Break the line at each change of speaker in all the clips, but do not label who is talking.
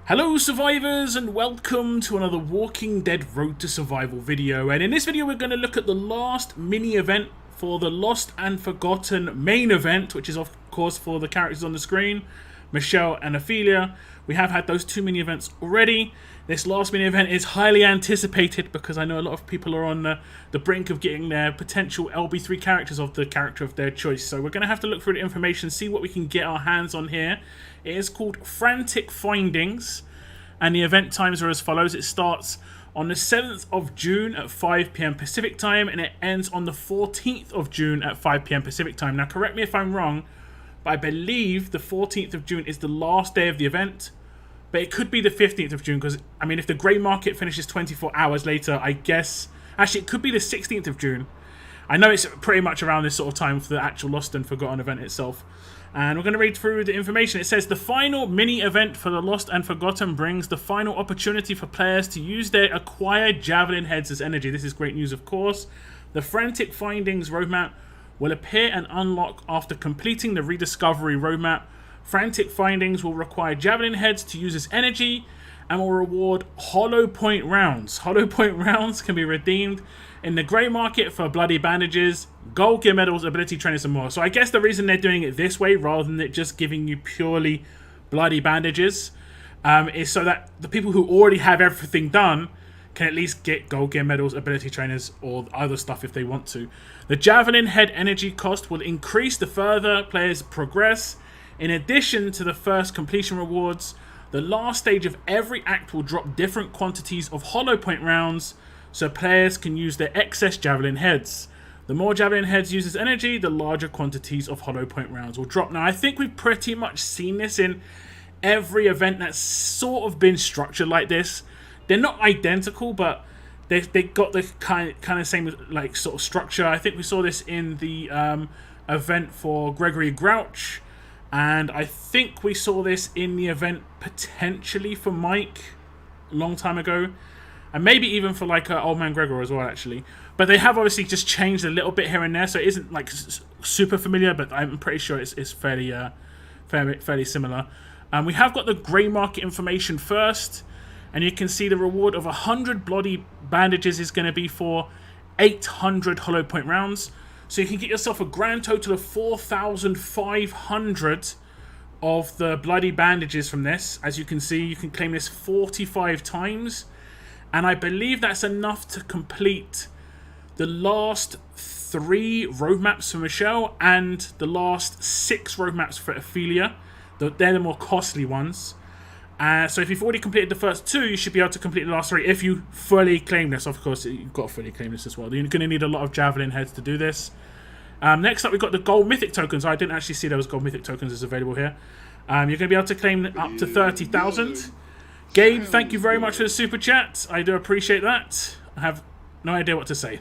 Hello survivors and welcome to another Walking Dead Road to Survival video, and in this video we're going to look at the last mini event for the Lost and Forgotten main event, which is of course for the characters on the screen, Michelle and Ophelia. We have had those two mini events already. This last mini event is highly anticipated because I know a lot of people are on the brink of getting their potential LB3 characters of the character of their choice. So we're going to have to look through the information, see what we can get our hands on here. It is called Frantic Findings, and the event times are as follows. It starts on the 7th of June at 5 PM Pacific time, and it ends on the 14th of June at 5 PM Pacific time. Now correct me if I'm wrong, but I believe the 14th of June is the last day of the event. But it could be the 15th of June because, I mean, if the grey market finishes 24 hours later, I guess... Actually, it could be the 16th of June. I know it's pretty much around this sort of time for the actual Lost and Forgotten event itself. And we're going to read through the information. It says, the final mini event for the Lost and Forgotten brings the final opportunity for players to use their acquired Javelin Heads as energy. This is great news, of course. The Frantic Findings roadmap will appear and unlock after completing the Rediscovery roadmap. Frantic Findings will require Javelin Heads to use as energy and will reward Hollow Point rounds. Hollow Point rounds can be redeemed in the grey market for bloody bandages, gold gear medals, ability trainers, and more. So I guess the reason they're doing it this way rather than it just giving you purely bloody bandages is so that the people who already have everything done can at least get gold gear medals, ability trainers, or other stuff if they want to. The Javelin Head energy cost will increase the further players progress. In addition to the first completion rewards, the last stage of every act will drop different quantities of Hollow Point rounds so players can use their excess Javelin Heads. The more Javelin Heads uses energy, the larger quantities of Hollow Point rounds will drop. Now, I think we've pretty much seen this in every event that's sort of been structured like this. They're not identical, but they got the kind of same like sort of structure. I think we saw this in the event for Gregory Grouch. And I think we saw this in the event potentially for Mike a long time ago. And maybe even for like Old Man Gregor as well, actually. But they have obviously just changed a little bit here and there. So it isn't like super familiar, but I'm pretty sure it's fairly similar. We have got the grey market information first. And you can see the reward of 100 bloody bandages is going to be for 800 Hollow Point rounds. So you can get yourself a grand total of 4,500 of the bloody bandages from this. As you can see, you can claim this 45 times. And I believe that's enough to complete the last 3 roadmaps for Michelle and the last 6 roadmaps for Ophelia. They're the more costly ones. So if you've already completed the first 2, you should be able to complete the last 3 if you fully claim this. Of course, you've got to fully claim this as well. You're going to need a lot of Javelin Heads to do this. Next up, we've got the gold mythic tokens. I didn't actually see there was gold mythic tokens as available here. You're going to be able to claim up to 30,000. Gabe, thank you very much for the super chat. I do appreciate that. I have no idea what to say.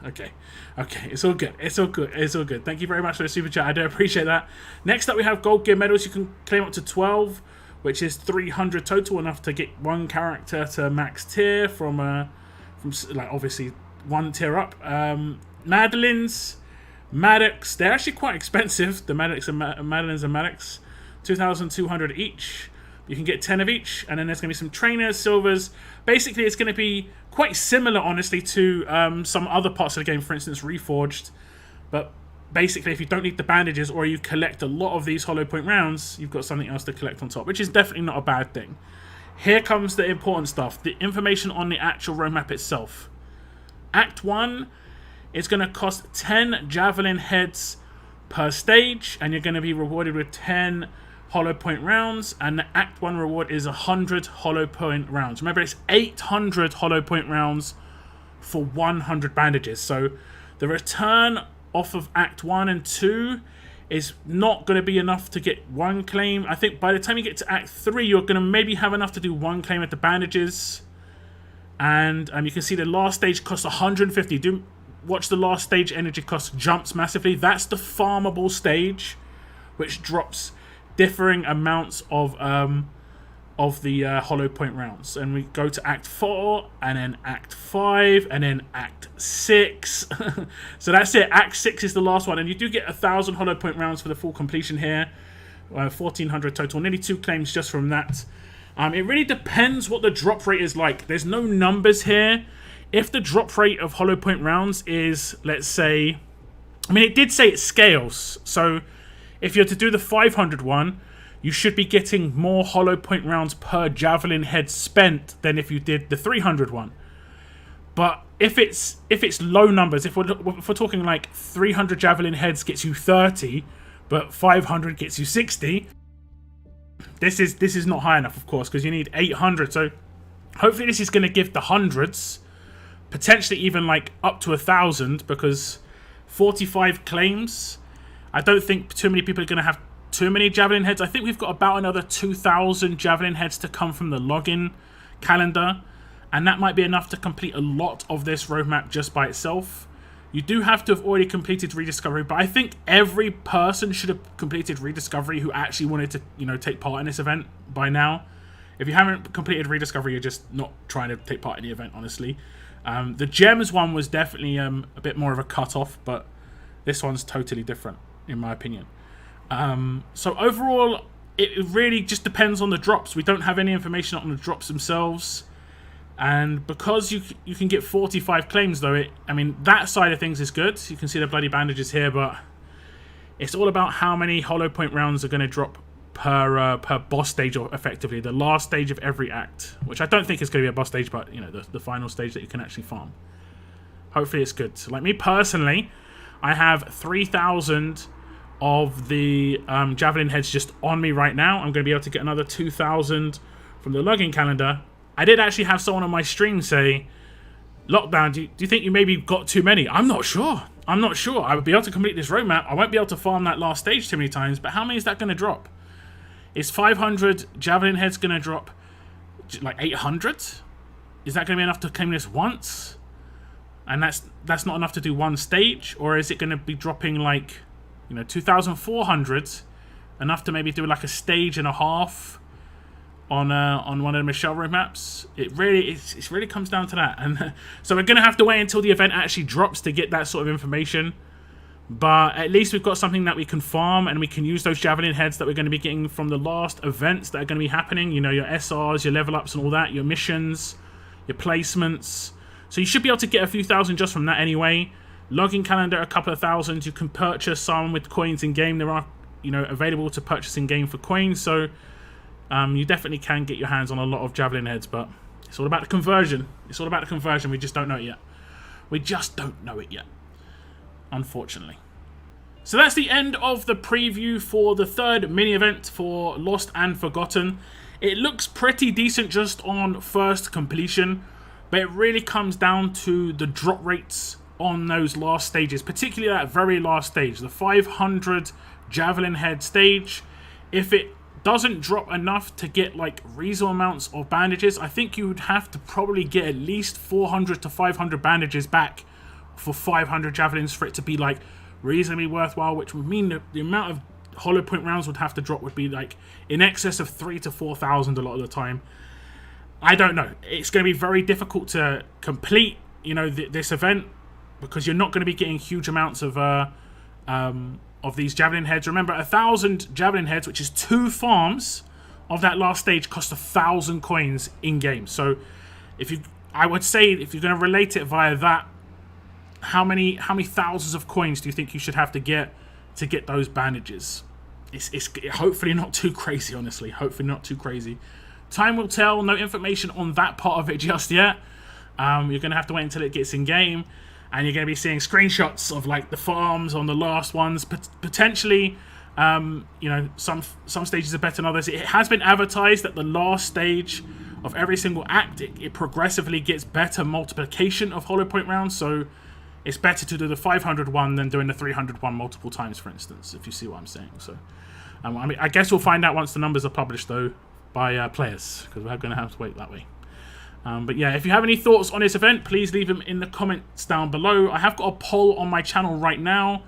Okay, it's all good. It's all good. Thank you very much for the super chat. I do appreciate that. Next up, we have gold gear medals. You can claim up to 12. Which is 300 total, enough to get one character to max tier from like obviously 1 tier up. Madeline's, Maddox, they're actually quite expensive. The Maddox and Madeline's and Maddox, 2,200 each. You can get 10 of each, and then there's going to be some trainers, silvers. Basically, it's going to be quite similar, honestly, to some other parts of the game. For instance, Reforged, but basically, if you don't need the bandages or you collect a lot of these Hollow Point rounds, you've got something else to collect on top, which is definitely not a bad thing. Here comes the important stuff, the information on the actual roadmap itself. Act 1 is going to cost 10 Javelin Heads per stage, and you're going to be rewarded with 10 Hollow Point rounds, and the Act 1 reward is 100 Hollow Point rounds. Remember, it's 800 Hollow Point rounds for 100 bandages, so the return off of Act 1 and 2 is not going to be enough to get 1 claim. I think by the time you get to Act 3, you're going to maybe have enough to do 1 claim at the bandages. And you can see the last stage costs 150. Do watch the last stage energy cost jumps massively. That's the farmable stage, which drops differing amounts of the Hollow Point rounds. And we go to Act 4, and then Act 5, and then Act 6. So that's it. Act 6 is the last one, and you do get 1,000 Hollow Point rounds for the full completion here. 1,400 total, nearly 2 claims just from that. It really depends what the drop rate is like. There's no numbers here. If the drop rate of hollow point rounds is, let's say, I mean, it did say it scales. So if you're to do the 500 one, you should be getting more hollow point rounds per Javelin head spent than if you did the 300 one. But if it's low numbers, if we're talking like 300 Javelin heads gets you 30, but 500 gets you 60, this is not high enough, of course, because you need 800. So hopefully this is going to give the hundreds, potentially even like up to 1,000, because 45 claims, I don't think too many people are going to have too many Javelin heads. I think we've got about another 2,000 Javelin heads to come from the login calendar, and that might be enough to complete a lot of this roadmap just by itself. You do have to have already completed Rediscovery, but I think every person should have completed Rediscovery who actually wanted to, you know, take part in this event by now. If you haven't completed Rediscovery, you're just not trying to take part in the event, honestly. The Gems one was definitely a bit more of a cut-off, but this one's totally different, in my opinion. So overall, it really just depends on the drops. We don't have any information on the drops themselves. And because you can get 45 claims, though, I mean, that side of things is good. You can see the bloody bandages here, but it's all about how many hollow point rounds are going to drop per boss stage, or effectively the last stage of every act, which I don't think is going to be a boss stage, but you know, the final stage that you can actually farm. Hopefully it's good. So, like me personally, I have 3,000 of the Javelin heads just on me right now. I'm going to be able to get another 2,000 from the login calendar. I did actually have someone on my stream say, Lockdown, do you think you maybe got too many? I'm not sure. I'm not sure. I would be able to complete this roadmap. I won't be able to farm that last stage too many times, but how many is that going to drop? Is 500 Javelin heads going to drop like 800? Is that going to be enough to claim this once? And that's not enough to do one stage? Or is it going to be dropping like, you know, 2,400? Enough to maybe do like a stage and a half on one of the Michelle roadmaps? It really comes down to that. And so we're going to have to wait until the event actually drops to get that sort of information. But at least we've got something that we can farm, and we can use those Javelin heads that we're going to be getting from the last events that are going to be happening. You know, your SRs, your level ups and all that, your missions, your placements. So you should be able to get a few thousand just from that anyway. Login calendar, a couple of thousand. You can purchase some with coins in game. There are, you know, available to purchase in game for coins. So you definitely can get your hands on a lot of Javelin heads, but it's all about the conversion. It's all about the conversion. We just don't know it yet. We just don't know it yet, unfortunately. So that's the end of the preview for the third mini-event for Lost and Forgotten. It looks pretty decent just on first completion, but it really comes down to the drop rates on those last stages, particularly that very last stage, the 500 Javelin head stage. If it doesn't drop enough to get like reasonable amounts of bandages, I think you would have to probably get at least 400 to 500 bandages back for 500 javelins for it to be like reasonably worthwhile, which would mean that the amount of hollow point rounds would have to drop would be like in excess of 3,000 to 4,000 a lot of the time. I don't know. It's going to be very difficult to complete, you know, this event, because you're not going to be getting huge amounts of these Javelin heads. Remember, 1,000 Javelin heads, which is 2 farms of that last stage, cost 1,000 coins in game. So, I would say if you're going to relate it via that, how many thousands of coins do you think you should have to get those bandages? It's hopefully not too crazy, honestly. Hopefully not too crazy. Time will tell. No information on that part of it just yet. You're going to have to wait until it gets in game. And you're going to be seeing screenshots of like the farms on the last ones. Potentially, you know, some stages are better than others. It has been advertised that the last stage of every single act, it progressively gets better multiplication of hollow point rounds. So it's better to do the 500 one than doing the 300 one multiple times, for instance, if you see what I'm saying. So, I mean, I guess we'll find out once the numbers are published, though, by players, because we're going to have to wait that way. But yeah, if you have any thoughts on this event, please leave them in the comments down below. I have got a poll on my channel right now,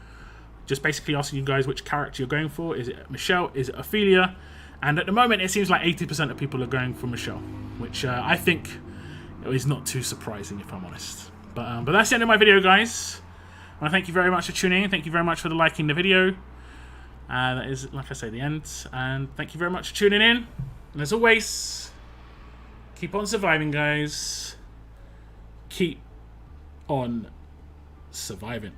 just basically asking you guys which character you're going for. Is it Michelle? Is it Ophelia? And at the moment, it seems like 80% of people are going for Michelle, which I think is not too surprising, if I'm honest. But that's the end of my video, guys. I want to thank you very much for tuning in. Thank you very much for liking the video. That is, like I say, the end. And thank you very much for tuning in. And as always, Keep on surviving, guys. Keep on surviving.